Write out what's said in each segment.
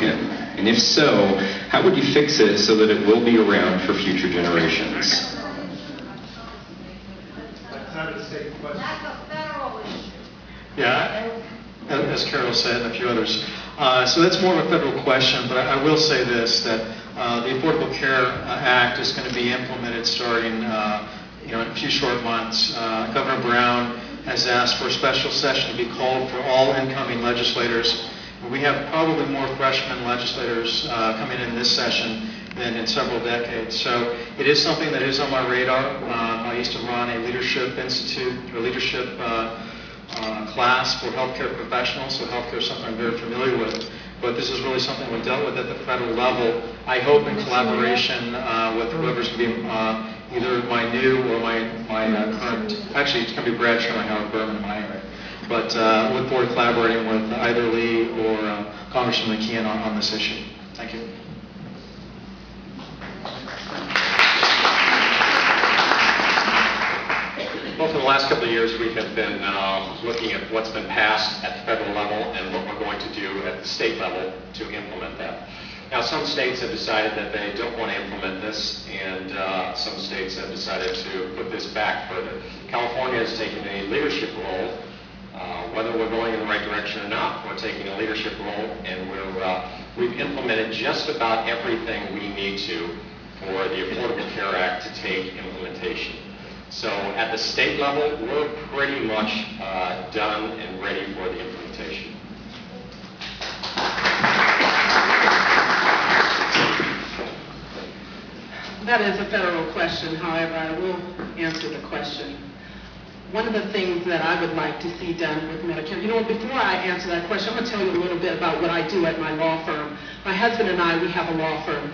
broken? And if so, how would you fix it so that it will be around for future generations? That's not a state question. That's a federal issue. Yeah, as Carol said and a few others. So that's more of a federal question, but I will say this, that the Affordable Care Act is going to be implemented starting in a few short months. Governor Brown has asked for a special session to be called for all incoming legislators. We have probably more freshman legislators coming in this session than in several decades. So it is something that is on my radar. I used to run a leadership institute or leadership class for healthcare professionals, so healthcare is something I'm very familiar with. But this is really something we dealt with at the federal level. I hope in collaboration with whoever's going to be either my new or my current, actually it's going to be Bradshaw and Howard Berman in my area. But look forward to collaborating with either Lee or Congressman McKeon on this issue. Thank you. Well, for the last couple of years, we have been looking at what's been passed at the federal level and what we're going to do at the state level to implement that. Now, some states have decided that they don't want to implement this, and some states have decided to put this back further. California has taken a leadership role. Whether we're going in the right direction or not, we're taking a leadership role, and we've implemented just about everything we need to for the Affordable Care Act to take implementation. So at the state level, we're pretty much done and ready for the implementation. That is a federal question. However, I will answer the question. One of the things that I would like to see done with Medicare, before I answer that question, I'm going to tell you a little bit about what I do at my law firm. My husband and I, we have a law firm.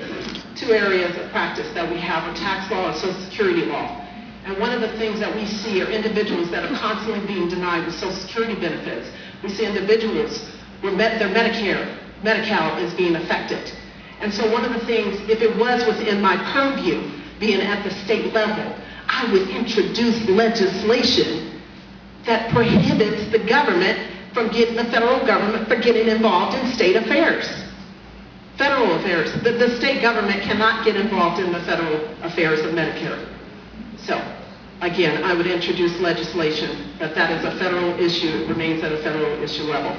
Two areas of practice that we have are tax law and Social Security law. And one of the things that we see are individuals that are constantly being denied with Social Security benefits. We see individuals where their Medi-Cal is being affected. And so one of the things, if it was within my purview, being at the state level, I would introduce legislation that prohibits the government from the federal government from getting involved in state affairs. Federal affairs. The state government cannot get involved in the federal affairs of Medicare. So, again, I would introduce legislation that is a federal issue, it remains at a federal issue level.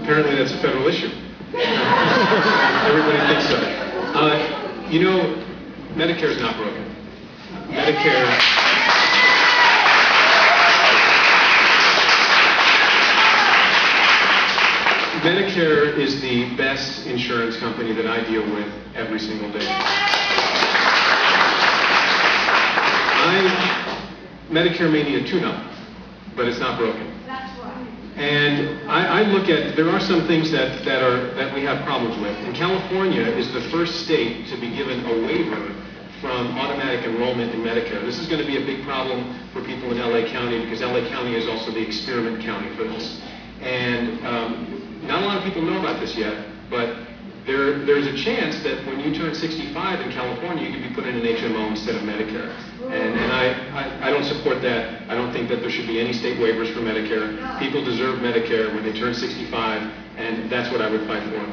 Apparently that's a federal issue. Everybody thinks so. Medicare is not broken. Medicare is the best insurance company that I deal with every single day. Medicare may need a tune-up, but it's not broken. And I look at, there are some things that we have problems with. And California is the first state to be given a waiver from automatic enrollment in Medicare. This is going to be a big problem for people in LA County because LA County is also the experiment county for this. And not a lot of people know about this yet, but there's a chance that when you turn 65 in California, you can be put in an HMO instead of Medicare. And I don't support that. I don't think that there should be any state waivers for Medicare. People deserve Medicare when they turn 65, and that's what I would fight for.